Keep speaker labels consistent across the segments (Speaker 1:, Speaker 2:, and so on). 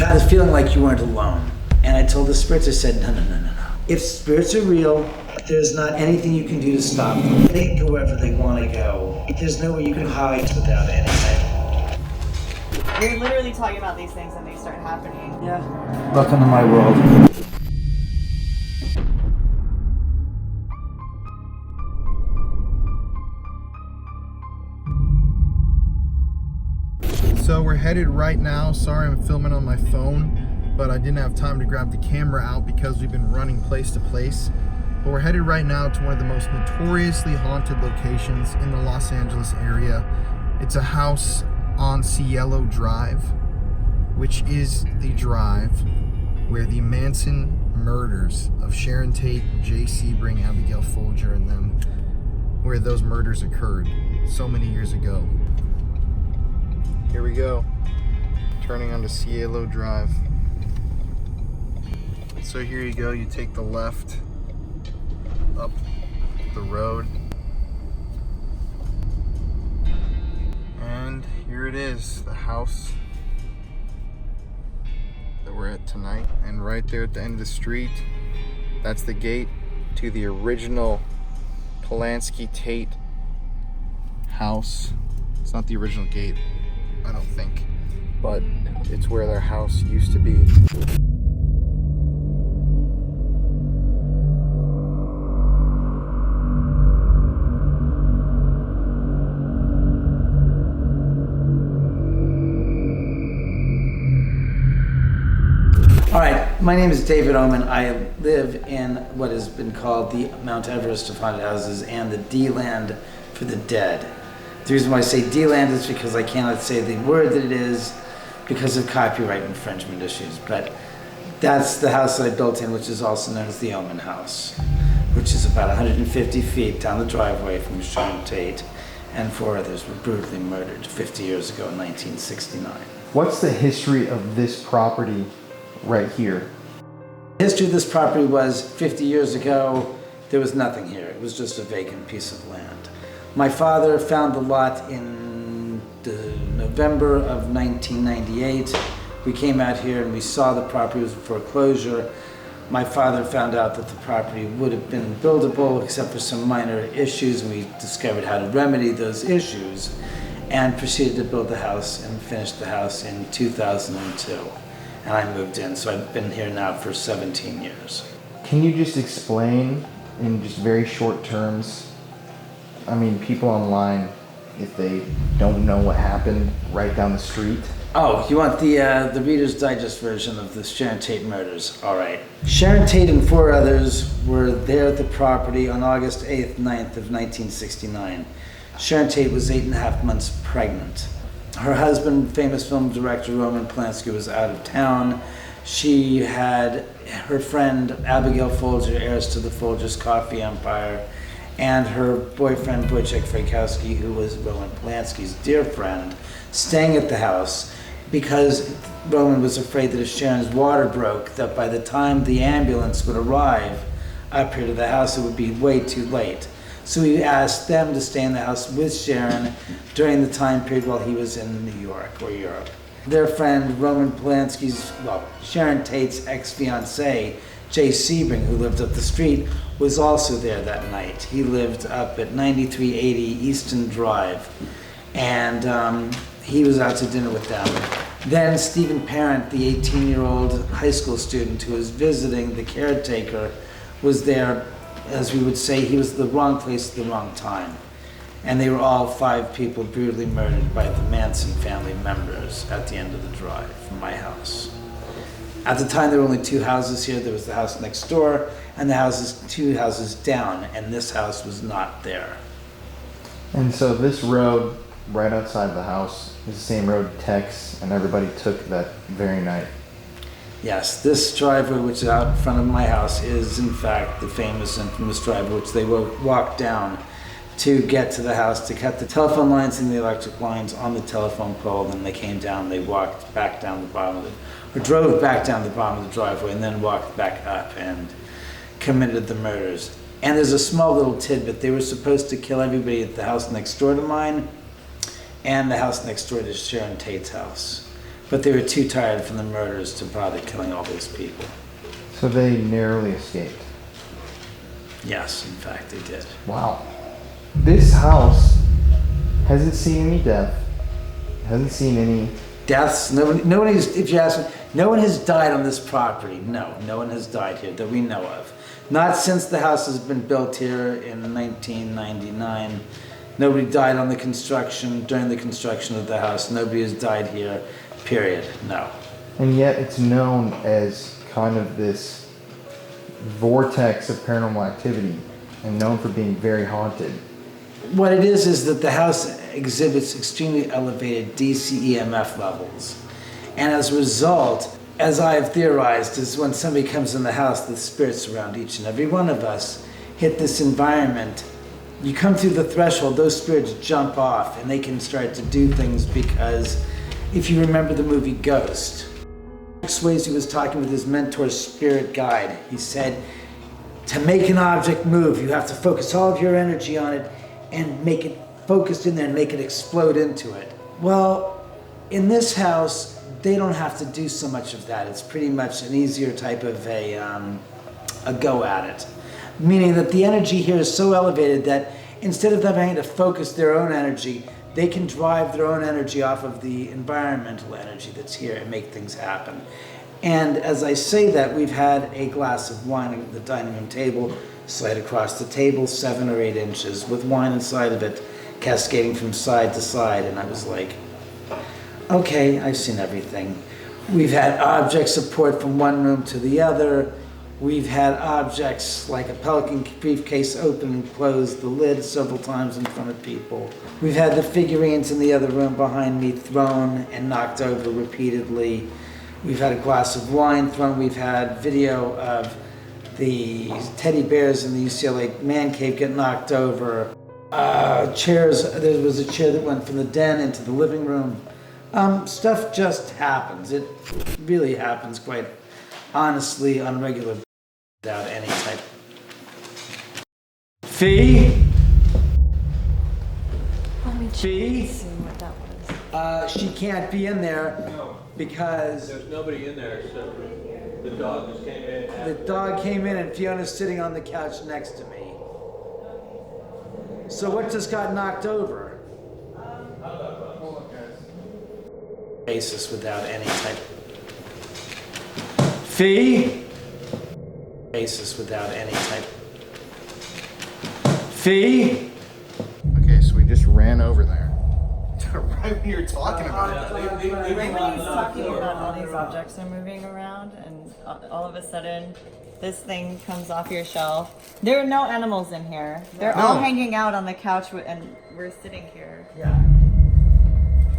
Speaker 1: had a feeling like you weren't alone. And I told the spirits, I said, no. If spirits are real, there's not anything you can do to stop them. They can go wherever they want to go. There's nowhere you can hide without anything.
Speaker 2: You're literally talking about these things and they start happening.
Speaker 1: Yeah. Welcome to my world.
Speaker 3: So we're headed right now. Sorry I'm filming on my phone, but I didn't have time to grab the camera out because we've been running place to place. But we're headed right now to one of the most notoriously haunted locations in the Los Angeles area. It's a house on CIELO Drive, which is the drive where the Manson murders of Sharon Tate, Jay Sebring, Abigail Folger, and them, where those murders occurred so many years ago. Here we go, turning onto CIELO Drive. So here you go, you take the left up the road. And here it is, the house that we're at tonight. And right there at the end of the street, that's the gate to the original Polanski Tate house. It's not the original gate, I don't think, but it's where their house used to be.
Speaker 1: All right, my name is David Oman. I live in what has been called the Mount Everest of haunted houses and the D-Land for the dead. The reason why I say D-Land is because I cannot say the word that it is because of copyright infringement issues. But that's the house that I built in, which is also known as the Oman House, which is about 150 feet down the driveway from Sharon Tate, and 4 others were brutally murdered 50 years ago in 1969.
Speaker 3: What's the history of this property right here?
Speaker 1: The history of this property was 50 years ago, there was nothing here. It was just a vacant piece of land. My father found the lot in November of 1998. We came out here and we saw the property was in foreclosure. My father found out that the property would have been buildable except for some minor issues, and we discovered how to remedy those issues and proceeded to build the house and finished the house in 2002. And I moved in, so I've been here now for 17 years.
Speaker 3: Can you just explain in just very short terms? I mean, people online, if they don't know what happened right down the street.
Speaker 1: Oh, you want the Reader's Digest version of the Sharon Tate murders? All right. Sharon Tate and 4 others were there at the property on August 8th, 9th of 1969. Sharon Tate was 8.5 months pregnant. Her husband, famous film director Roman Polanski, was out of town. She had her friend Abigail Folger, heiress to the Folgers coffee empire, and her boyfriend Wojciech Frykowski, who was Roman Polanski's dear friend, staying at the house because Roman was afraid that if Sharon's water broke, that by the time the ambulance would arrive up here to the house, it would be way too late. So he asked them to stay in the house with Sharon during the time period while he was in New York or Europe. Their friend Roman Polanski's, Sharon Tate's ex-fiancé, Jay Sebring, who lived up the street, was also there that night. He lived up at 9380 Easton Drive, and he was out to dinner with them. Then Stephen Parent, the 18-year-old high school student who was visiting the caretaker, was there. As we would say, he was the wrong place at the wrong time. And they were all 5 people brutally murdered by the Manson family members at the end of the drive from my house. At the time, there were only 2 houses here. There was the house next door and the 2 houses down, and this house was not there.
Speaker 3: And so this road right outside the house is the same road Tex and everybody took that very night.
Speaker 1: Yes, this driveway, which is out in front of my house, is in fact the famous infamous driveway which they walked down to get to the house, to cut the telephone lines and the electric lines on the telephone pole. Then they came down, they walked back down the bottom of it, or drove back down the bottom of the driveway and then walked back up and committed the murders. And there's a small little tidbit. They were supposed to kill everybody at the house next door to mine and the house next door to Sharon Tate's house. but they were too tired from the murders to bother killing all those people.
Speaker 3: So they narrowly escaped.
Speaker 1: Yes, in fact, they did.
Speaker 3: Wow. This house hasn't seen any death. Hasn't seen any
Speaker 1: Deaths, nobody's, if you ask me, no one has died on this property. No one has died here that we know of. Not since the house has been built here in 1999. Nobody died on the construction, during the construction of the house. Nobody has died here, period. No.
Speaker 3: And yet it's known as kind of this vortex of paranormal activity and known for being very haunted.
Speaker 1: What it is that the house exhibits extremely elevated DC EMF levels. And as a result, as I've theorized, is when somebody comes in the house, the spirits around each and every one of us hit this environment. You come through the threshold, those spirits jump off and they can start to do things because if you remember the movie Ghost, Swayze was talking with his mentor spirit guide. He said, to make an object move, you have to focus all of your energy on it and make it focused in there and make it explode into it. Well, in this house, they don't have to do so much of that. It's pretty much an easier type of a go at it. Meaning that the energy here is so elevated that instead of them having to focus their own energy, they can drive their own energy off of the environmental energy that's here and make things happen. And as I say that, we've had a glass of wine at the dining room table, slide across the table 7 or 8 inches with wine inside of it, cascading from side to side. And I was like, okay, I've seen everything. We've had object support from one room to the other. We've had objects like a Pelican briefcase open and close the lid several times in front of people. We've had the figurines in the other room behind me thrown and knocked over repeatedly. We've had a glass of wine thrown. We've had video of the teddy bears in the UCLA man cave get knocked over. Chairs, there was a chair that went from the den into the living room. Stuff just happens. It really happens quite honestly on regular without any type. Fee?
Speaker 2: Let me
Speaker 1: Fee?
Speaker 2: see what that was.
Speaker 1: She can't be in there because
Speaker 4: There's nobody in there except for the dog just came in.
Speaker 1: the dog came in and Fiona's sitting on the couch next to me. So what just got knocked over? Basis without any type. Fee? Basis without any type. Fee?
Speaker 3: Okay, so we just ran over there. Right when you were talking about it.
Speaker 2: Right when he's talking about all these objects are moving around and all of a sudden this thing comes off your shelf. There are no animals in here. They're all hanging out on the couch and we're sitting here.
Speaker 1: Yeah.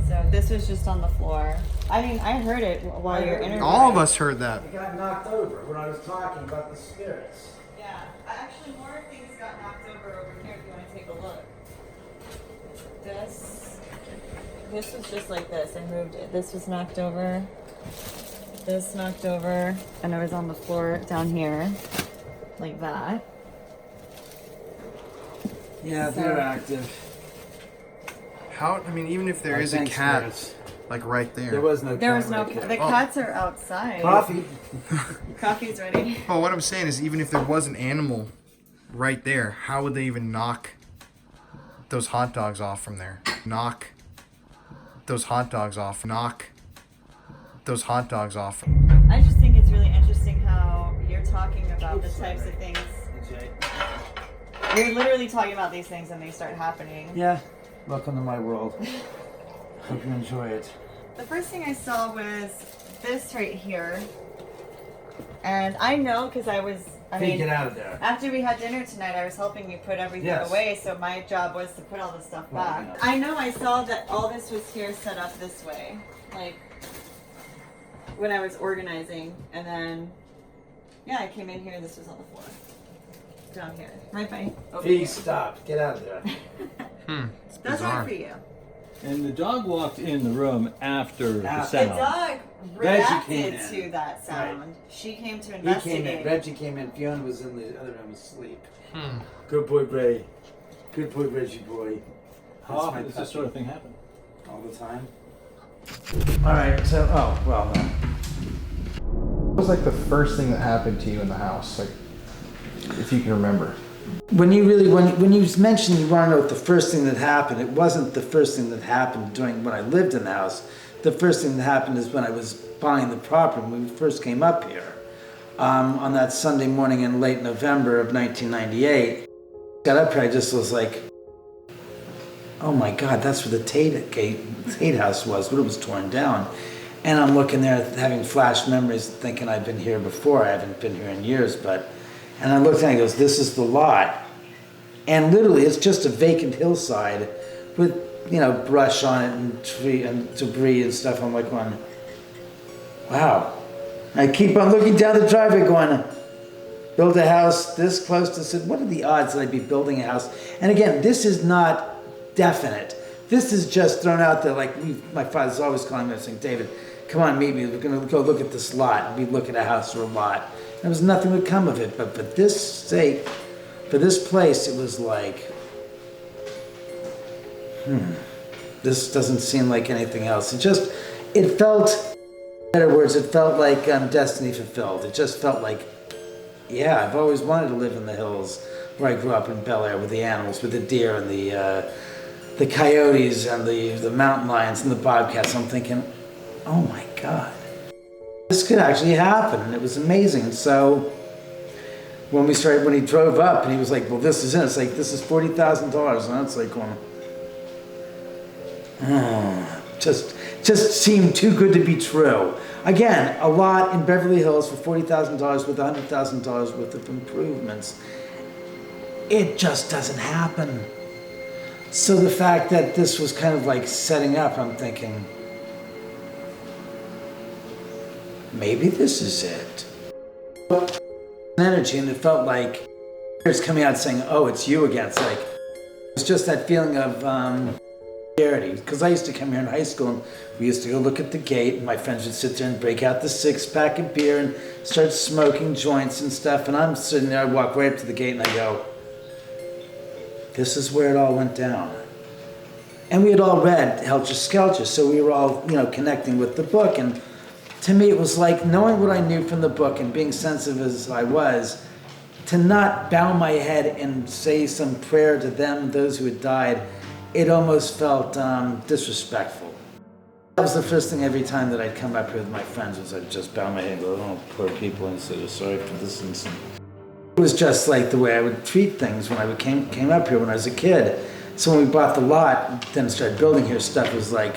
Speaker 2: So this was just on the floor. I mean, I heard it while you're interviewing.
Speaker 3: All of us heard that.
Speaker 1: It got knocked over when I was talking about the spirits.
Speaker 2: Yeah, actually more things got knocked over here if you want to take a look. This was just like this. I moved it. This was knocked over. This knocked over. And it was on the floor down here. Like that.
Speaker 1: Yeah, they're active.
Speaker 3: How? I mean, even if there is a
Speaker 1: Thanks,
Speaker 3: cat,
Speaker 1: spirits.
Speaker 3: like right there.
Speaker 1: There was no
Speaker 2: There was no.
Speaker 1: cat.
Speaker 2: The cats are outside.
Speaker 1: Coffee.
Speaker 2: Coffee's ready.
Speaker 3: Well, what I'm saying is, even if there was an animal right there, how would they even knock those hot dogs off from there? Knock those hot dogs off. Knock those hot dogs off.
Speaker 2: I just think it's really interesting how you're talking about the types of things. You're literally talking about these things and they start happening.
Speaker 1: Yeah. Welcome to my world. Hope you enjoy it.
Speaker 2: The first thing I saw was this right here. And I know because
Speaker 1: Get out of there.
Speaker 2: after we had dinner tonight, I was helping you put everything
Speaker 1: Yes.
Speaker 2: away, so my job was to put all the stuff
Speaker 1: Well,
Speaker 2: back.
Speaker 1: yeah.
Speaker 2: I know I saw that all this was here set up this way, like when I was organizing, and then, yeah, I came in here, this was on the floor. Down here, right by over
Speaker 1: Fee,
Speaker 2: here.
Speaker 1: stop. Get out of there.
Speaker 3: It's
Speaker 2: That's
Speaker 3: bizarre.
Speaker 2: hard for you.
Speaker 4: And the dog walked in the room after the
Speaker 1: After.
Speaker 2: The
Speaker 4: sound.
Speaker 2: dog
Speaker 1: Reggie came
Speaker 2: reacted
Speaker 1: in.
Speaker 2: to that sound.
Speaker 1: Right.
Speaker 2: She came to
Speaker 1: He
Speaker 2: investigate.
Speaker 1: came in. Reggie came in. Fiona was in the other room asleep.
Speaker 3: Hmm.
Speaker 1: Good boy, Ray. Good boy, Reggie boy.
Speaker 4: How
Speaker 1: That's
Speaker 4: often
Speaker 1: my
Speaker 4: does this
Speaker 1: puppy.
Speaker 4: sort of thing happen?
Speaker 1: All the time. All right, so, oh, well, no.
Speaker 3: What was like the first thing that happened to you in the house? Like, if you can remember.
Speaker 1: When you mentioned you want to know what the first thing that happened, it wasn't the first thing that happened during when I lived in the house. The first thing that happened is when I was buying the property, when we first came up here, on that Sunday morning in late November of 1998. Got up here, I just was like, oh my God, that's where the Tate house was, but it was torn down. And I'm looking there, having flash memories, thinking I've been here before. I haven't been here in years, and I looked and I goes, this is the lot. And literally, it's just a vacant hillside with, brush on it and tree and debris and stuff. I'm like going, wow. I keep on looking down the driveway going, build a house this close to, said, what are the odds that I'd be building a house? And again, this is not definite. This is just thrown out there. Like my father's always calling me and saying, David, come on, meet me. We're going to go look at this lot. And we'd look at a house or a lot. There was nothing would come of it. But for this sake, for this place, it was like, this doesn't seem like anything else. It felt, in other words, it felt like destiny fulfilled. It just felt like, yeah, I've always wanted to live in the hills where I grew up in Bel Air with the animals, with the deer and the coyotes and the mountain lions and the bobcats. I'm thinking, oh my God, this could actually happen. And it was amazing. And so when he drove up and he was like, well, this is it. It's like, this is $40,000. And it's like going, just seemed too good to be true. Again, a lot in Beverly Hills for $40,000 with $100,000 worth of improvements. It just doesn't happen. So the fact that this was kind of like setting up, I'm thinking, maybe this is it. Energy, and it felt like it's coming out saying, oh, it's you again. It's just that feeling of charity. Because I used to come here in high school and we used to go look at the gate and my friends would sit there and break out the 6-pack of beer and start smoking joints and stuff. And I'm sitting there, I walk right up to the gate and I go, this is where it all went down. And we had all read Helter Skelter, so we were all, connecting with the book. And to me, it was like knowing what I knew from the book and being sensitive as I was, to not bow my head and say some prayer to them, those who had died, it almost felt disrespectful. That was the first thing every time that I'd come up here with my friends was I'd just bow my head and go, oh, poor people, and say, sorry for this. And it was just like the way I would treat things when I came up here when I was a kid. So when we bought the lot, then started building here, stuff was like,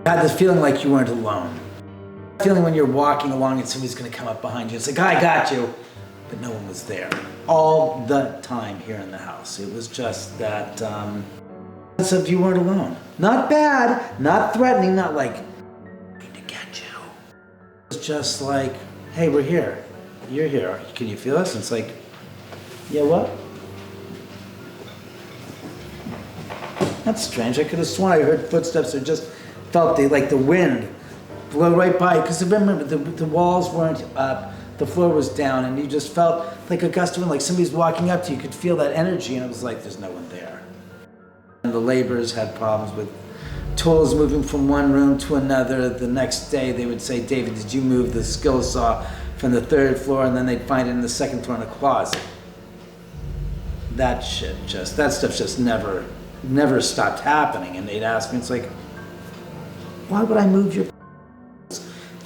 Speaker 1: I had this feeling like you weren't alone. Feeling when you're walking along and somebody's going to come up behind you. It's like, I got you. But no one was there. All the time here in the house. It was just that sense of you weren't alone. Not bad, not threatening, not like, I need to get you. It was just like, hey, we're here. You're here. Can you feel us? And it's like, yeah, what? That's strange. I could have sworn I heard footsteps or just felt the wind blow right by. Because remember, the walls weren't up, the floor was down, and you just felt like a gust of wind, like somebody's walking up to you. You could feel that energy, and it was like there's no one there. And the laborers had problems with tools moving from one room to another. The next day, they would say, David, did you move the skill saw from the 3rd floor? And then they'd find it in the 2nd floor in a closet. That stuff just never stopped happening. And they'd ask me, it's like, why would I move your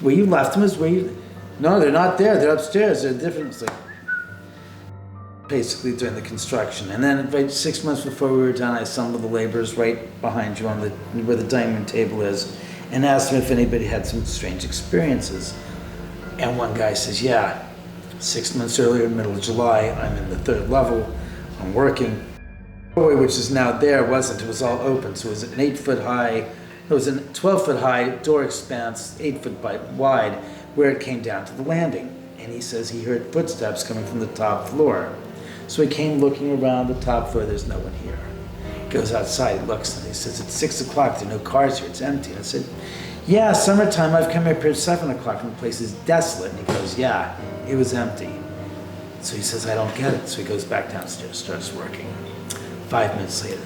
Speaker 1: where you left them is where you, no, they're not there, they're upstairs, they're different. It's like, basically during the construction. And then about 6 months before we were done, I summoned the laborers right behind you on where the dining room table is and asked them if anybody had some strange experiences. And one guy says, yeah, 6 months earlier, middle of July, I'm in the 3rd level, I'm working. The doorway, which is now there, wasn't, it was all open, so it was an 8-foot high, it was a 12-foot high door expanse, 8 foot wide, where it came down to the landing. And he says he heard footsteps coming from the top floor. So he came looking around the top floor, there's no one here. He goes outside, he looks, and he says, it's 6 o'clock, there are no cars here, it's empty. And I said, yeah, summertime, I've come up here at 7 o'clock and the place is desolate. And he goes, yeah, it was empty. So he says, I don't get it. So he goes back downstairs, starts working. 5 minutes later,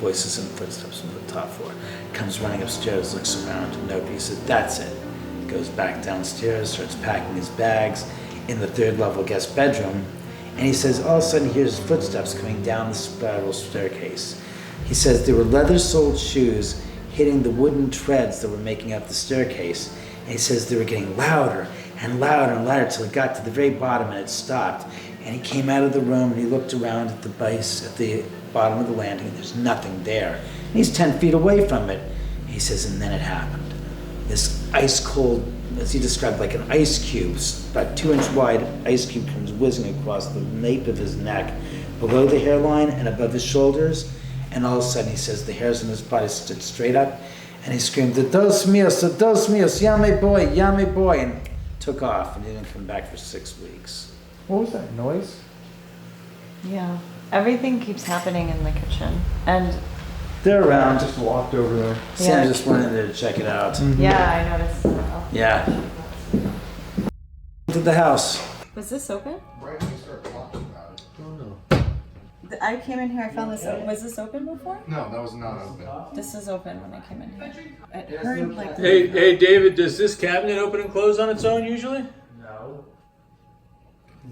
Speaker 1: voices and footsteps from the top floor. Comes running upstairs, looks around, nobody. He said, that's it. Goes back downstairs, starts packing his bags in the 3rd level guest bedroom. And he says, all of a sudden he hears footsteps coming down the spiral staircase. He says there were leather-soled shoes hitting the wooden treads that were making up the staircase. And he says they were getting louder and louder and louder till it got to the very bottom and it stopped. And he came out of the room and he looked around at the base, at the bottom of the landing, and there's nothing there. And he's 10 feet away from it. He says, and then it happened. This ice cold, as he described, like an ice cube, about 2-inch wide ice cube comes whizzing across the nape of his neck, below the hairline and above his shoulders. And all of a sudden he says the hairs on his body stood straight up and he screamed, Dos míos, ya me boy, and took off, and he didn't come back for 6 weeks.
Speaker 3: What was that noise?
Speaker 2: Yeah. Everything keeps happening in the kitchen. And
Speaker 1: They're
Speaker 3: I
Speaker 1: around.
Speaker 3: just walked over there.
Speaker 1: Sam
Speaker 2: Yeah.
Speaker 1: just went in there to check it out.
Speaker 2: yeah, I noticed.
Speaker 1: Yeah. To the house.
Speaker 2: Was this open?
Speaker 3: Right when you start talking about it.
Speaker 4: Oh no.
Speaker 2: I came in here, I found this open. Was this open before?
Speaker 3: No, that was not open.
Speaker 2: This is open when I came in here. It heard like...
Speaker 4: Hey, David, does this cabinet open and close on its own usually?
Speaker 1: No.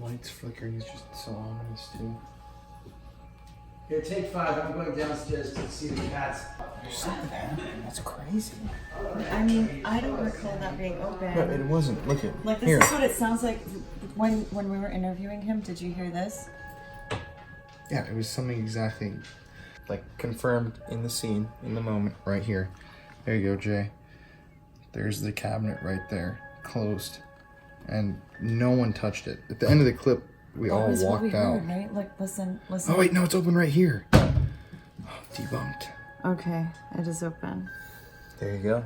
Speaker 3: Lights flickering is just so ominous too.
Speaker 1: Here, take 5. I'm going downstairs to see the cats.
Speaker 3: That's crazy.
Speaker 2: I mean, I don't recall that being open.
Speaker 3: No, it wasn't. Look at
Speaker 2: Like, this
Speaker 3: here.
Speaker 2: is what it sounds like when we were interviewing him. Did you hear this?
Speaker 3: Yeah, it was something exactly like confirmed in the scene, in the moment, right here. There you go, Jay. There's the cabinet right there, closed, and no one touched it. At the end of the clip, we all
Speaker 2: That was what we
Speaker 3: walked out.
Speaker 2: heard, right? Like, listen.
Speaker 3: Oh wait, no, it's open right here. Oh, debunked.
Speaker 2: Okay, it is open.
Speaker 3: There you go.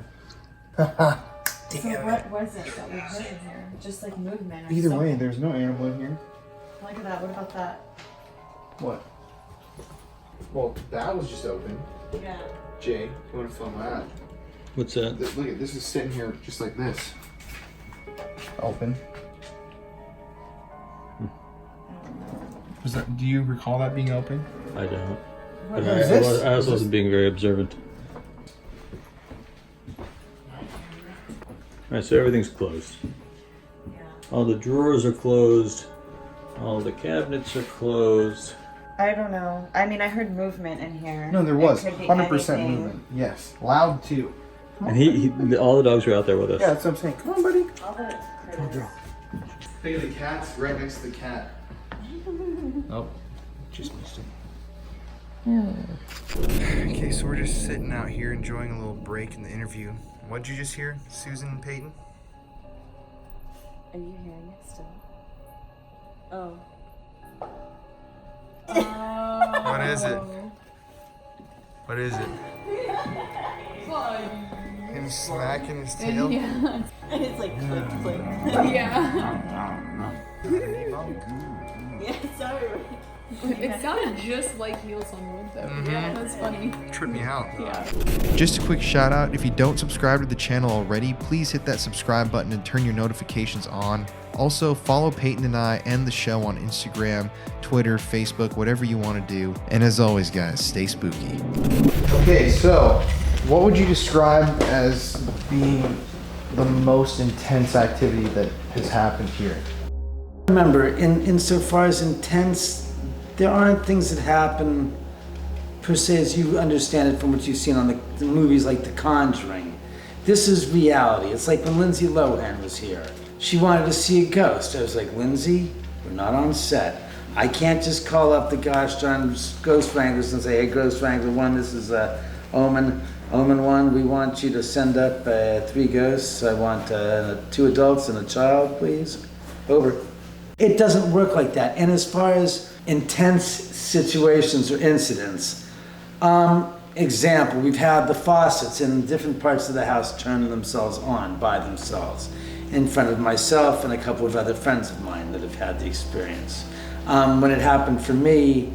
Speaker 2: So what was it that we heard in here? Just like movement or
Speaker 3: Either
Speaker 2: something.
Speaker 3: way, there's no animal in here.
Speaker 2: Look at that. What about that?
Speaker 3: What? Well, that was just open.
Speaker 2: Yeah.
Speaker 3: Jay, you want to film that?
Speaker 4: What's that?
Speaker 3: Look at this is sitting here just like this. Open. Was that? Do you recall that being open?
Speaker 4: I don't.
Speaker 2: What
Speaker 4: But
Speaker 3: is this?
Speaker 4: I also wasn't being very observant. Alright, so everything's closed.
Speaker 2: Yeah.
Speaker 4: All the drawers are closed. All the cabinets are closed.
Speaker 2: I don't know. I mean, I heard movement in here.
Speaker 3: No, there
Speaker 2: It
Speaker 3: was
Speaker 2: could be
Speaker 3: 100%
Speaker 2: anything.
Speaker 3: movement. Yes, loud too.
Speaker 4: And all the dogs are out there with us.
Speaker 3: Yeah, that's what I'm saying. Come on, buddy.
Speaker 2: All the critters.
Speaker 3: Look at the cats right next to the cat. Oh, just missed it. Okay, so we're just sitting out here enjoying a little break in the interview. What'd you just hear, Susan and Peyton?
Speaker 2: Are you hearing it still? Oh.
Speaker 3: What is it? What is it? Him smacking his tail?
Speaker 5: Yeah.
Speaker 2: It's like click, click.
Speaker 5: Yeah.
Speaker 2: Yeah, sorry.
Speaker 5: It sounded just like heels on wood though. Yeah, that's funny.
Speaker 3: Trip me out.
Speaker 5: Yeah.
Speaker 3: Just a quick shout out, if you don't subscribe to the channel already, please hit that subscribe button and turn your notifications on. Also, follow Peyton and I and the show on Instagram, Twitter, Facebook, whatever you want to do. And as always, guys, stay spooky. Okay, so what would you describe as being the most intense activity that has happened here?
Speaker 1: Remember, insofar as intense, there aren't things that happen per se as you understand it from what you've seen on the movies like The Conjuring. This is reality. It's like when Lindsay Lohan was here. She wanted to see a ghost. I was like, Lindsay, we're not on set. I can't just call up the gosh darn ghost wranglers and say, hey, ghost wrangler 1, this is Omen 1, we want you to send up 3 ghosts. I want 2 adults and a child, please. Over. It doesn't work like that. And as far as intense situations or incidents, example, we've had the faucets in different parts of the house turn themselves on by themselves in front of myself and a couple of other friends of mine that have had the experience. When it happened for me,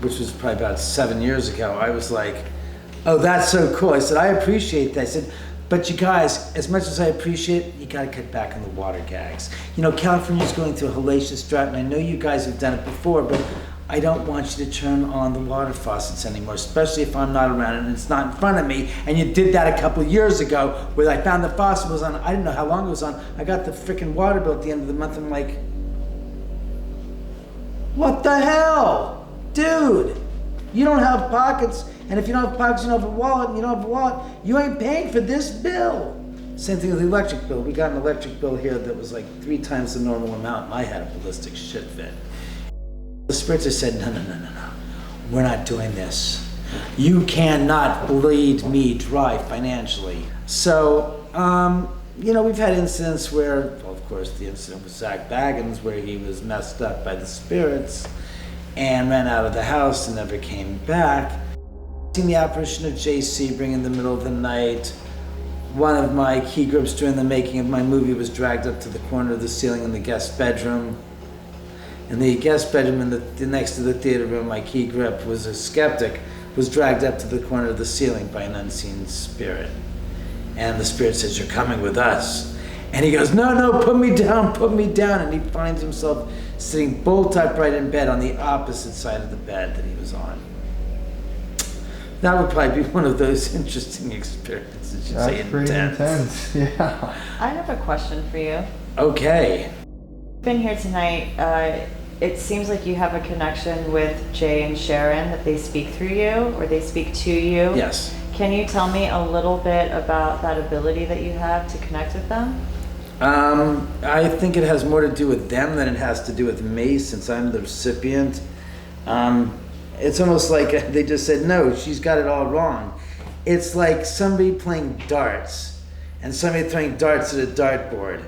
Speaker 1: which was probably about 7 years ago, I was like, oh, that's so cool. I said, I appreciate that. I said, but you guys, as much as I appreciate it, you gotta cut back on the water gags. You know, California's going through a hellacious drought, and I know you guys have done it before, but I don't want you to turn on the water faucets anymore, especially if I'm not around and it's not in front of me. And you did that a couple of years ago where I found the faucet was on. I didn't know how long it was on. I got the freaking water bill at the end of the month. I'm like, what the hell? Dude, you don't have pockets. And if you don't have pockets, you don't have a wallet. And you don't have a wallet, you ain't paying for this bill. Same thing with the electric bill. We got an electric bill here that was like 3 times the normal amount. And I had a ballistic shit fit. The spirits have said, no. We're not doing this. You cannot bleed me dry financially. So, we've had incidents where, well, of course, the incident with Zach Baggins, where he was messed up by the spirits and ran out of the house and never came back. Seen the apparition of JC bring in the middle of the night. One of my key grips during the making of my movie was dragged up to the corner of the ceiling in the guest bedroom. In the guest bedroom next to the theater room, my key grip was a skeptic, was dragged up to the corner of the ceiling by an unseen spirit. And the spirit says, you're coming with us. And he goes, no, put me down. And he finds himself sitting bolt upright in bed on the opposite side of the bed that he was on. That would probably be one of those interesting experiences. You'd say
Speaker 3: That's pretty intense. Yeah.
Speaker 2: I have a question for you.
Speaker 1: Okay.
Speaker 2: Been here tonight. It seems like you have a connection with Jay and Sharon, that they speak through you or they speak to you.
Speaker 1: Yes.
Speaker 2: Can you tell me a little bit about that ability that you have to connect with them?
Speaker 1: I think it has more to do with them than it has to do with me, since I'm the recipient. It's almost like they just said, no, she's got it all wrong. It's like somebody playing darts and somebody throwing darts at a dartboard.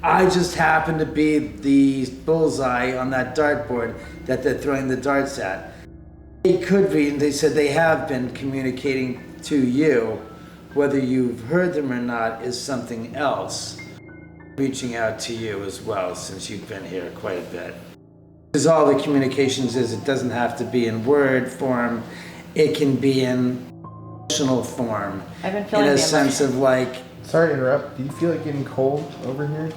Speaker 1: I just happen to be the bullseye on that dartboard that they're throwing the darts at. They could be, and they said they have been communicating to you. Whether you've heard them or not is something else. Reaching out to you as well, since you've been here quite a bit. Because all the communications is, it doesn't have to be in word form. It can be in emotional form.
Speaker 2: I've been feeling
Speaker 1: in a
Speaker 2: the
Speaker 1: sense
Speaker 2: emotion.
Speaker 1: of like.
Speaker 3: Sorry to interrupt. Do you feel like getting cold over here?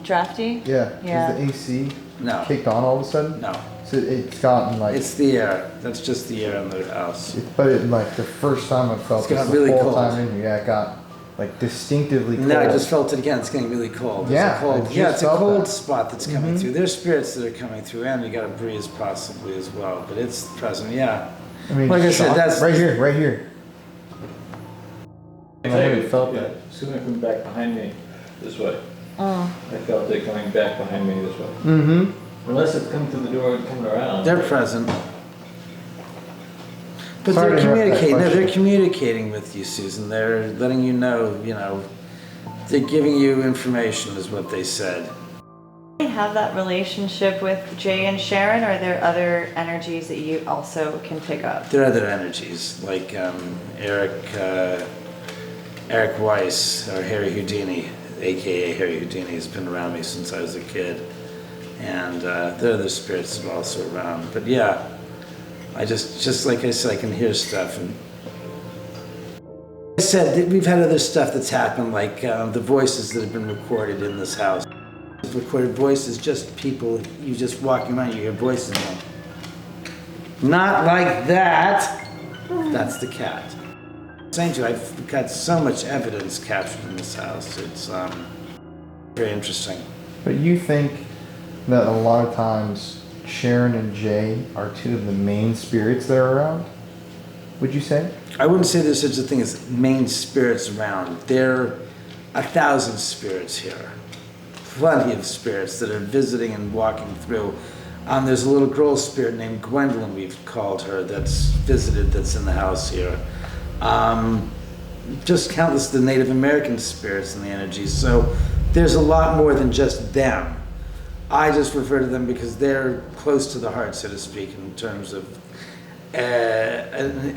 Speaker 2: Drafty?
Speaker 3: Yeah.
Speaker 2: Yeah.
Speaker 3: Is the AC
Speaker 1: No.
Speaker 3: kicked on all of a sudden?
Speaker 1: No.
Speaker 3: So it's gotten like.
Speaker 1: It's the air. That's just the air in the house.
Speaker 3: But like the first time I felt
Speaker 1: It's
Speaker 3: this
Speaker 1: got
Speaker 3: the
Speaker 1: really
Speaker 3: whole
Speaker 1: cold.
Speaker 3: time in here, yeah, it got like distinctively cold.
Speaker 1: No, I just felt it again. It's getting really cold. There's
Speaker 3: Yeah,
Speaker 1: a cold,
Speaker 3: I just
Speaker 1: it's a
Speaker 3: felt
Speaker 1: cold
Speaker 3: that.
Speaker 1: spot that's coming through. There's spirits that are coming through, and you got a breeze possibly as well. But it's present, yeah.
Speaker 3: I mean,
Speaker 1: Like I said,
Speaker 3: shock-
Speaker 1: that's
Speaker 3: right here. I haven't felt
Speaker 4: Yeah,
Speaker 3: that.
Speaker 4: it's coming back behind me this way.
Speaker 2: Oh.
Speaker 4: I felt it coming back behind me this way.
Speaker 3: Mm-hmm.
Speaker 4: Unless it's come through the door and coming around.
Speaker 1: They're present. But
Speaker 3: Sorry
Speaker 1: they're
Speaker 3: to interrupt that
Speaker 1: communicating. No,
Speaker 3: question.
Speaker 1: they're communicating with you, Susan. They're letting you know. They're giving you information, is what they said.
Speaker 2: Do you have that relationship with Jay and Sharon, or are there other energies that you also can pick up?
Speaker 1: There are other energies, like Eric Weiss, or Harry Houdini, aka Harry Houdini, has been around me since I was a kid. And there are other spirits that are also around. But yeah, I just like I said, I can hear stuff. And I said, we've had other stuff that's happened, like the voices that have been recorded in this house. Recorded voices, just people, you just walking around, you hear voices now. Not like that. That's the cat. I'm saying to you, I've got so much evidence captured in this house. It's very interesting.
Speaker 3: But you think that a lot of times Sharon and Jay are two of the main spirits that are around? Would you say?
Speaker 1: I wouldn't say there's such a thing as main spirits around. There are 1,000 spirits here. Plenty of spirits that are visiting and walking through. There's a little girl spirit named Gwendolyn, we've called her, that's visited, that's in the house here. Just countless the Native American spirits and the energies. So there's a lot more than just them. I just refer to them because they're close to the heart, so to speak, in terms of an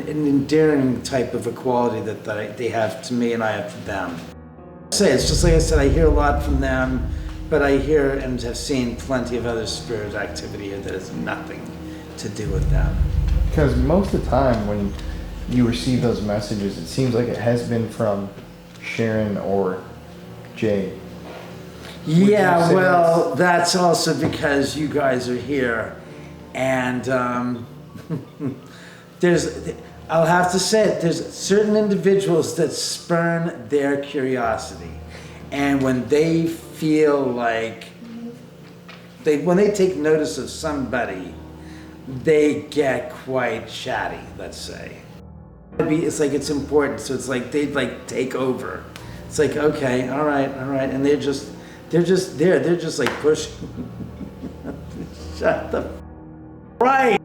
Speaker 1: endearing type of equality that they have to me and I have to them. It's just like I said, I hear a lot from them, but I hear and have seen plenty of other spirit activity here that has nothing to do with them.
Speaker 3: Because most of the time when you receive those messages, it seems like it has been from Sharon or Jay.
Speaker 1: Yeah,
Speaker 3: say
Speaker 1: well, that's also because you guys are here And I'll have to say it, there's certain individuals that spurn their curiosity. And when they feel like, when they take notice of somebody, they get quite chatty, let's say. It's like it's important, so it's like they'd like take over. It's like, okay, all right, and they're just there, they're just like pushing. Shut the right.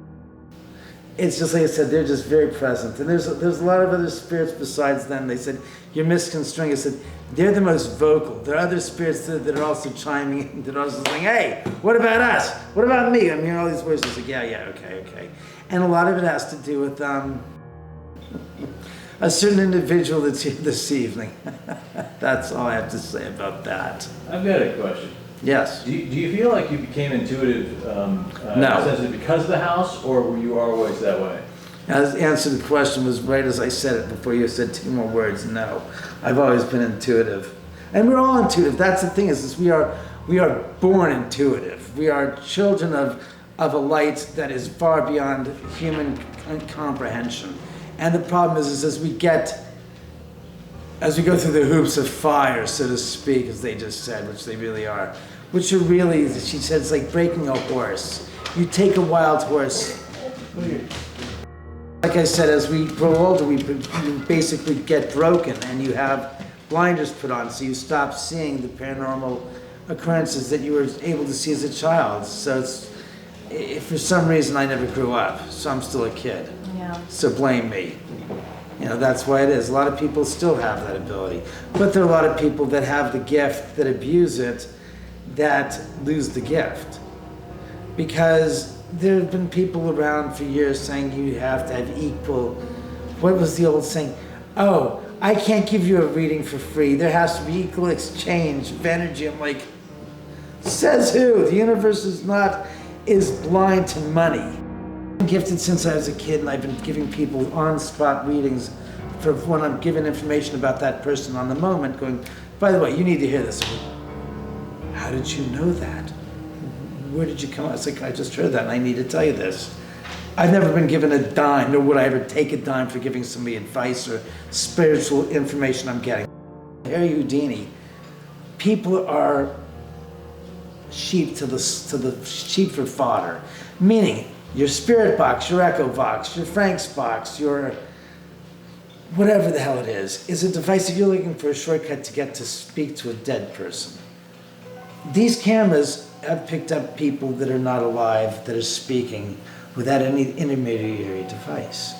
Speaker 1: It's just like I said, they're just very present. And there's a lot of other spirits besides them. They said, you're misconstruing. I said, they're the most vocal. There are other spirits that are also chiming in, that are also saying, hey, what about us? What about me? I'm hearing all these voices like, yeah, okay. And a lot of it has to do with a certain individual that's here this evening. That's all I have to say about that.
Speaker 4: I've got a question.
Speaker 1: Yes.
Speaker 4: Do you feel like you became intuitive
Speaker 1: No.
Speaker 4: essentially because of the house, or were you always that way?
Speaker 1: Now, the answer to the question was right as I said it before you said two more words. No, I've always been intuitive, and we're all intuitive. That's the thing is we are born intuitive. We are children of a light that is far beyond human comprehension. And the problem is as we go through the hoops of fire, so to speak, as they just said, which they really are, which are really, she said, it's like breaking a horse. You take a wild horse. Like I said, as we grow older, we basically get broken and you have blinders put on, so you stop seeing the paranormal occurrences that you were able to see as a child. So for some reason I never grew up, so I'm still a kid.
Speaker 2: Yeah.
Speaker 1: So blame me. That's why it is. A lot of people still have that ability. But there are a lot of people that have the gift, that abuse it, that lose the gift. Because there have been people around for years saying you have to have equal, what was the old saying? Oh, I can't give you a reading for free. There has to be equal exchange of energy. I'm like, says who? The universe is blind to money. I've been gifted since I was a kid, and I've been giving people on-spot readings for when I'm given information about that person on the moment, going, by the way, you need to hear this. How did you know that? Where did you come up? It's like, I just heard that and I need to tell you this. I've never been given a dime, nor would I ever take a dime for giving somebody advice or spiritual information I'm getting. Harry Houdini, people are sheep to the sheep for fodder, meaning your spirit box, your echo box, your Frank's box, your whatever the hell it is a device if you're looking for a shortcut to get to speak to a dead person. These cameras have picked up people that are not alive, that are speaking without any intermediary device.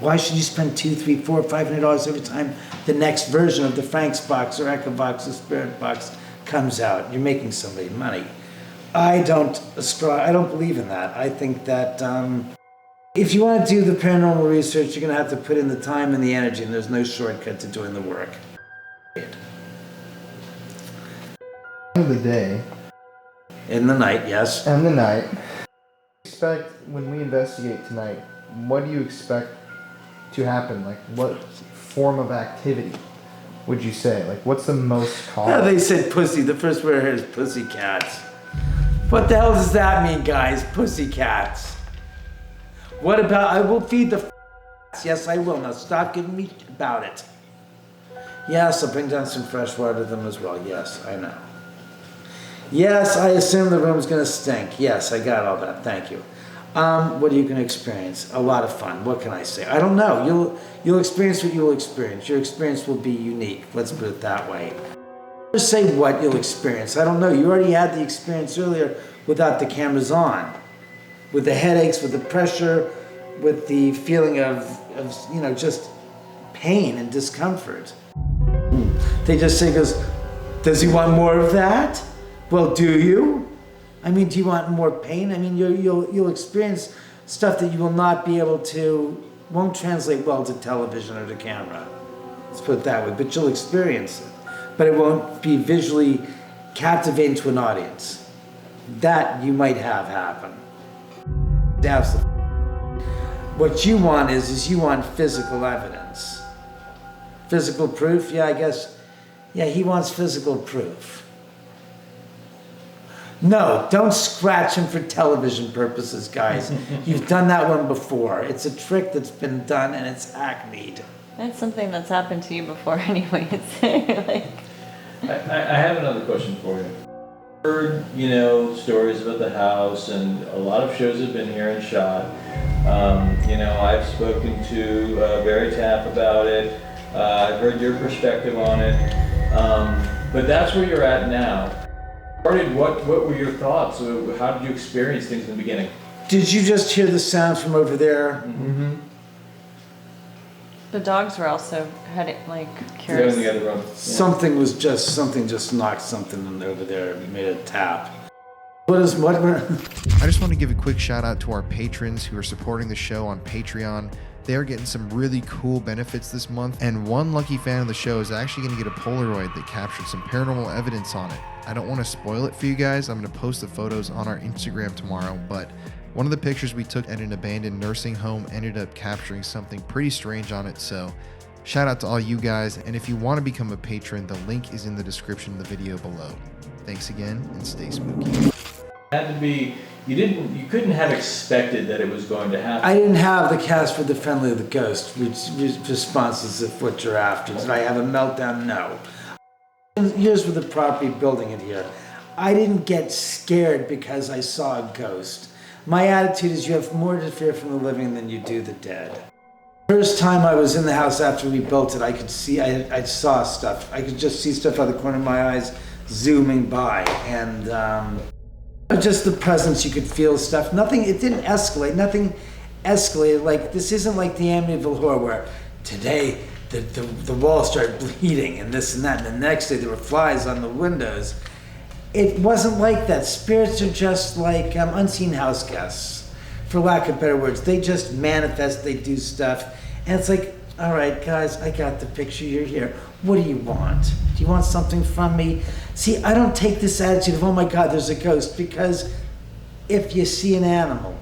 Speaker 1: Why should you spend $200, $300, $400, $500 every time the next version of the Frank's box or echo box or spirit box comes out? You're making somebody money. I don't believe in that. I think that if you want to do the paranormal research, you're going to have to put in the time and the energy, and there's no shortcut to doing the work.
Speaker 3: End of the day.
Speaker 1: In the night, yes.
Speaker 3: And the night. Expect when we investigate tonight, what do you expect to happen? Like, what form of activity would you say? Like, what's the most common?
Speaker 1: They said pussy. The first word I heard is pussycats. What the hell does that mean, guys? Pussycats. What about, I will feed the Yes, I will. Now stop giving me about it. Yes, I'll bring down some fresh water to them as well. Yes, I know. Yes, I assume the room's going to stink. Yes, I got all that. Thank you. What are you going to experience? A lot of fun. What can I say? I don't know. You'll experience what you'll experience. Your experience will be unique. Let's put it that way. Just say what you'll experience. I don't know. You already had the experience earlier without the cameras on. With the headaches, with the pressure, with the feeling of just pain and discomfort. They just say, does he want more of that? Well, do you? I mean, do you want more pain? I mean, you'll experience stuff that you will not be able to, won't translate well to television or to camera. Let's put it that way, but you'll experience it. But it won't be visually captivating to an audience. That you might have happen. Absolutely. What you want is you want physical evidence. Physical proof? Yeah, I guess. Yeah, he wants physical proof. No, don't scratch him for television purposes, guys. You've done that one before. It's a trick that's been done and it's hackneyed.
Speaker 2: That's something that's happened to you before anyways. Like,
Speaker 4: I have another question for you. Heard, you know, stories about the house, and a lot of shows have been here and shot. You know, I've spoken to Barry Tapp about it. I've heard your perspective on it. But that's where you're at now. What were your thoughts? How did you experience things in the beginning?
Speaker 1: Did you just hear the sound from over there?
Speaker 3: Mm-hmm.
Speaker 2: the dogs were also heading, like, curious.
Speaker 4: In the other room. Yeah.
Speaker 1: Something just knocked something in over there and made a tap. What?
Speaker 3: I just want to give a quick shout out to our patrons who are supporting the show on Patreon. They are getting some really cool benefits this month, and one lucky fan of the show is actually going to get a Polaroid that captured some paranormal evidence on it. I don't want to spoil it for you guys. I'm going to post the photos on our Instagram tomorrow, but one of the pictures we took at an abandoned nursing home ended up capturing something pretty strange on it, so shout out to all you guys, and if you want to become a patron, the link is in the description of the video below. Thanks again, and stay spooky.
Speaker 4: Had to be, you couldn't have expected that it was going to happen.
Speaker 1: I didn't have the cast for the Friendly of the Ghost responses of what you're after. Did I have a meltdown? No. Years with the property building it here. I didn't get scared because I saw a ghost. My attitude is you have more to fear from the living than you do the dead. First time I was in the house after we built it, I could see, I saw stuff. I could just see stuff out of the corner of my eyes zooming by, and just the presence, you could feel stuff. Nothing, it didn't escalate, nothing escalated. Like, this isn't like the Amityville Horror where today the walls started bleeding and this and that, and the next day there were flies on the windows. It wasn't like that. Spirits are just like unseen house guests, for lack of better words. They just manifest, they do stuff, and it's like, all right, guys, I got the picture, you're here. What do you want? Do you want something from me? See, I don't take this attitude of, oh my God, there's a ghost, because if you see an animal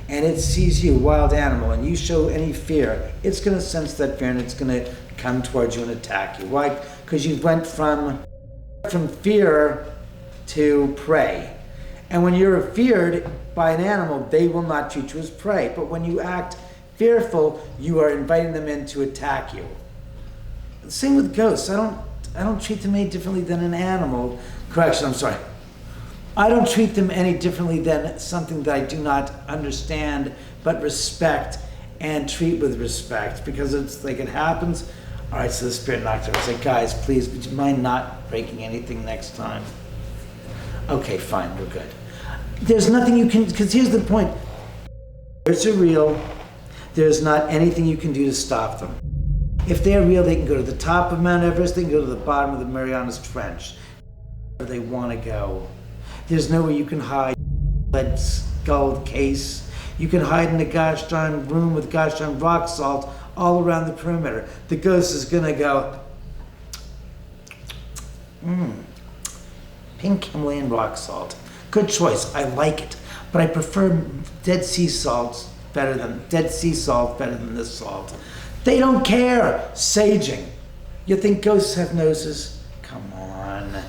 Speaker 1: and it sees you, a wild animal, and you show any fear, it's going to sense that fear and it's going to come towards you and attack you. Why? Because you went from fear to prey. And when you're feared by an animal, they will not treat you as prey. But when you act fearful, you are inviting them in to attack you. Same with ghosts. I don't treat them any differently than an animal. Correction, I'm sorry. I don't treat them any differently than something that I do not understand, but respect and treat with respect, because it's like it happens. All right, so the spirit knocked over. I say, guys, please, would you mind not breaking anything next time? Okay, fine, we're good. There's nothing you can, because here's the point. Spirits are real. There's not anything you can do to stop them. If they're real, they can go to the top of Mount Everest, they can go to the bottom of the Marianas Trench. Where they want to go. There's nowhere you can hide. Lead skull case. You can hide in a gosh darn room with gosh darn rock salt all around the perimeter. The ghost is gonna go, pink Himalayan rock salt. Good choice, I like it. But I prefer Dead Sea salt better than this salt. They don't care. Saging. You think ghosts have noses? Come on.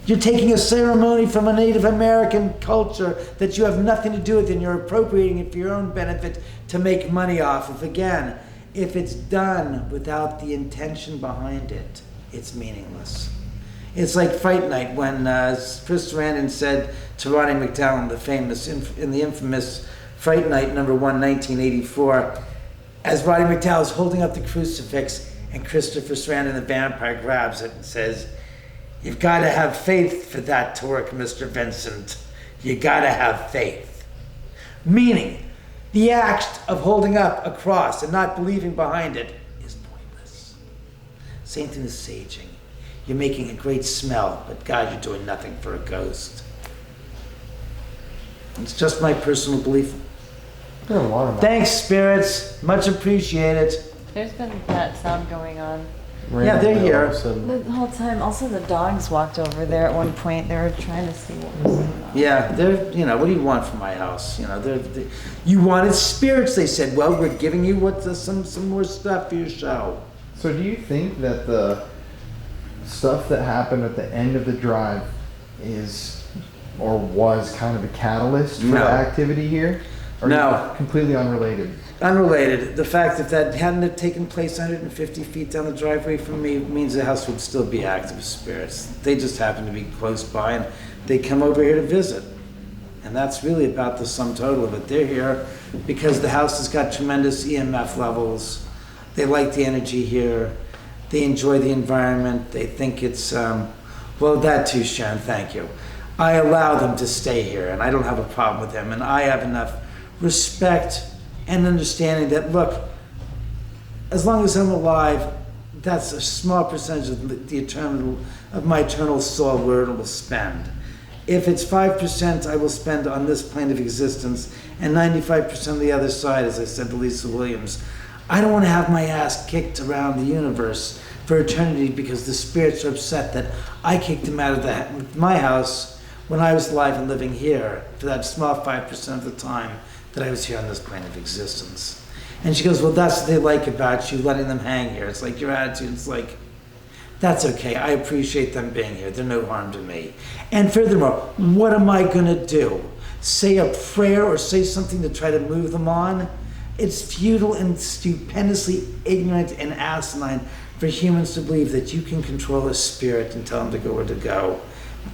Speaker 1: You're taking a ceremony from a Native American culture that you have nothing to do with, and you're appropriating it for your own benefit to make money off of. Again, if it's done without the intention behind it, it's meaningless. It's like Fright Night when Chris Sarandon said to Roddy McDowell in the infamous Fright Night #1, 1984, as Roddy McDowell is holding up the crucifix and Christopher Sarandon, the vampire, grabs it and says, "You've got to have faith for that to work, Mr. Vincent. You got to have faith." Meaning, the act of holding up a cross and not believing behind it is pointless. Same thing as saging. You're making a great smell, but God, you're doing nothing for a ghost. It's just my personal belief. Thanks, spirits. Much appreciated.
Speaker 2: There's been that sound going on.
Speaker 1: Yeah, they're here.
Speaker 2: The whole time. Also, the dogs walked over there at one point. They were trying to see what was going on.
Speaker 1: Yeah, what do you want from my house? You wanted spirits, they said. Well, we're giving you some more stuff for your show.
Speaker 3: So do you think that the stuff that happened at the end of the drive is or was kind of a catalyst for
Speaker 1: No.
Speaker 3: the activity here? Or
Speaker 1: No.
Speaker 3: completely unrelated?
Speaker 1: Unrelated. The fact that hadn't have taken place 150 feet down the driveway from me means the house would still be active with spirits. They just happen to be close by and they come over here to visit. And that's really about the sum total of it. They're here because the house has got tremendous EMF levels. They like the energy here. They enjoy the environment. They think it's, well, that too, Sharon, thank you. I allow them to stay here and I don't have a problem with them. And I have enough respect and understanding that, look, as long as I'm alive, that's a small percentage of my eternal soul where it will spend. If it's 5%, I will spend on this plane of existence, and 95% on the other side, as I said to Lisa Williams. I don't want to have my ass kicked around the universe for eternity because the spirits are upset that I kicked them out of my house when I was alive and living here for that small 5% of the time that I was here on this plane of existence. And she goes, well, that's what they like about you, letting them hang here. It's like your attitude. It's like, that's okay. I appreciate them being here. They're no harm to me. And furthermore, what am I going to do? Say a prayer or say something to try to move them on? It's futile and stupendously ignorant and asinine for humans to believe that you can control a spirit and tell them to go where to go.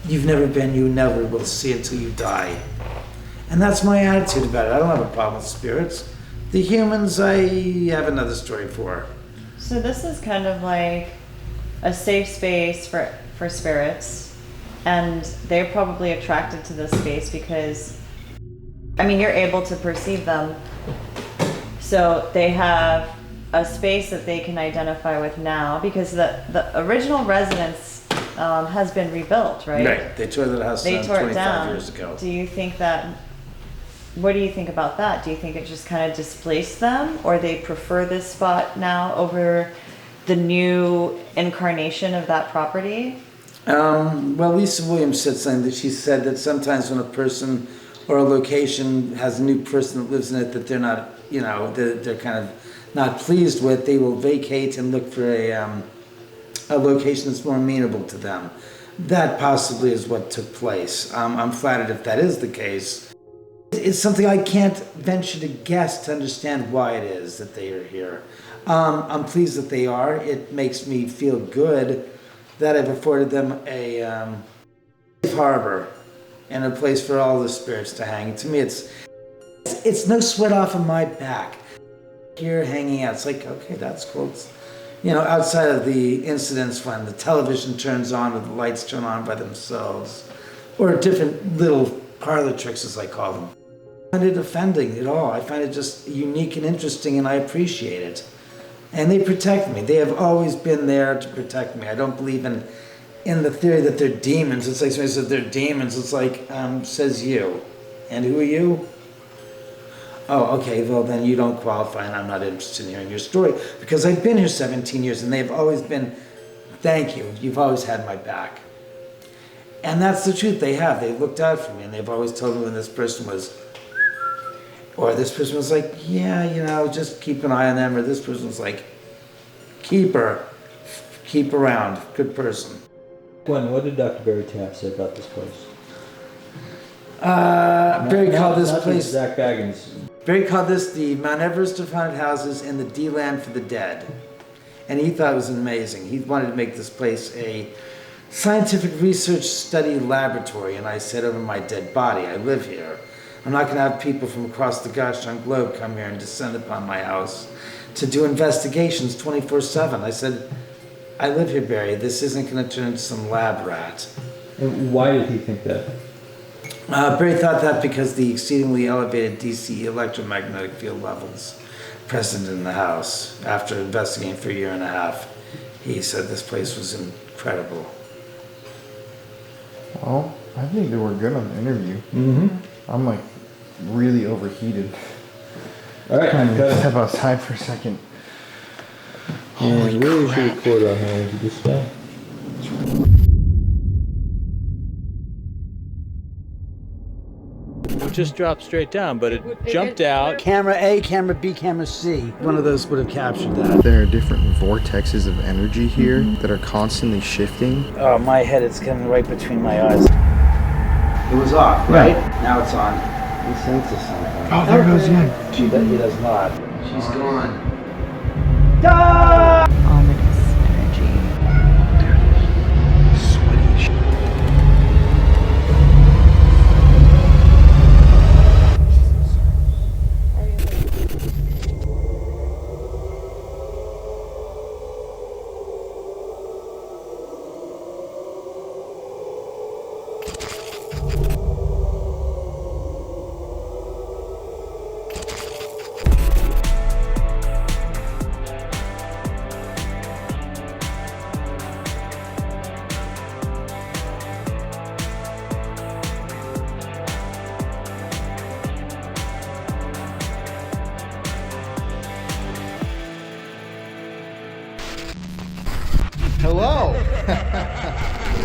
Speaker 1: You've never been, you never will see it till you die. And that's my attitude about it. I don't have a problem with spirits. The humans, I have another story for.
Speaker 2: So this is kind of like a safe space for spirits, and they're probably attracted to this space because, I mean, you're able to perceive them. So they have a space that they can identify with now because the original residence has been rebuilt, right?
Speaker 1: Right. They tore that house
Speaker 2: They
Speaker 1: down
Speaker 2: tore it
Speaker 1: 25
Speaker 2: down.
Speaker 1: years ago.
Speaker 2: Do you think that, what do you think about that? Do you think it just kind of displaced them, or they prefer this spot now over the new incarnation of that property?
Speaker 1: Well, Lisa Williams said something that she said that sometimes when a person or a location has a new person that lives in it that they're not, you know, they're kind of not pleased with, they will vacate and look for a location that's more amenable to them. That possibly is what took place. I'm flattered if that is the case. It's something I can't venture to guess to understand why it is that they are here. I'm pleased that they are. It makes me feel good that I've afforded them a safe harbor and a place for all the spirits to hang. To me, it's no sweat off of my back. Here hanging out, it's like, okay, that's cool. It's, you know, outside of the incidents when the television turns on or the lights turn on by themselves, or different little parlor tricks, as I call them. I find it offending at all. I find it just unique and interesting, and I appreciate it. And they protect me. They have always been there to protect me. I don't believe in the theory that they're demons. It's like somebody says they're demons. It's like, says you. And who are you? Oh, okay, well then you don't qualify and I'm not interested in hearing your story because I've been here 17 years and they've always been, thank you, you've always had my back. And that's the truth they have. They looked out for me and they've always told me when this person was, or this person was like, yeah, you know, just keep an eye on them, or this person was like, keep around, good person.
Speaker 4: Gwen, what did Dr. Barry Taft say about this place?
Speaker 1: Barry called this
Speaker 4: Not
Speaker 1: place,
Speaker 4: Zach Baggins.
Speaker 1: Barry called this the Mount Everest of haunted houses and the D-Land for the dead. And he thought it was amazing. He wanted to make this place a scientific research study laboratory. And I said, over my dead body, I live here. I'm not going to have people from across the gosh darn globe come here and descend upon my house to do investigations 24/7. I said, I live here, Barry. This isn't going to turn into some lab rat.
Speaker 4: And why did he think that?
Speaker 1: Barry thought that because the exceedingly elevated DC electromagnetic field levels present in the house. After investigating for a year and a half, he said this place was incredible.
Speaker 3: Well, I think they were good on the interview.
Speaker 4: Mm-hmm.
Speaker 3: I'm like really overheated.
Speaker 4: All right,
Speaker 3: Kind of
Speaker 4: go.
Speaker 3: step outside for a second.
Speaker 4: Yeah, you really should record our hands with this stuff. It just dropped straight down, but it jumped out.
Speaker 1: Camera A, camera B, camera C. One of those would have captured that.
Speaker 3: There are different vortexes of energy here that are constantly shifting.
Speaker 1: Oh, my head, it's coming right between my eyes. It was off, right? Now it's on. He senses something.
Speaker 3: Oh, there it goes again.
Speaker 1: He does not. She's gone.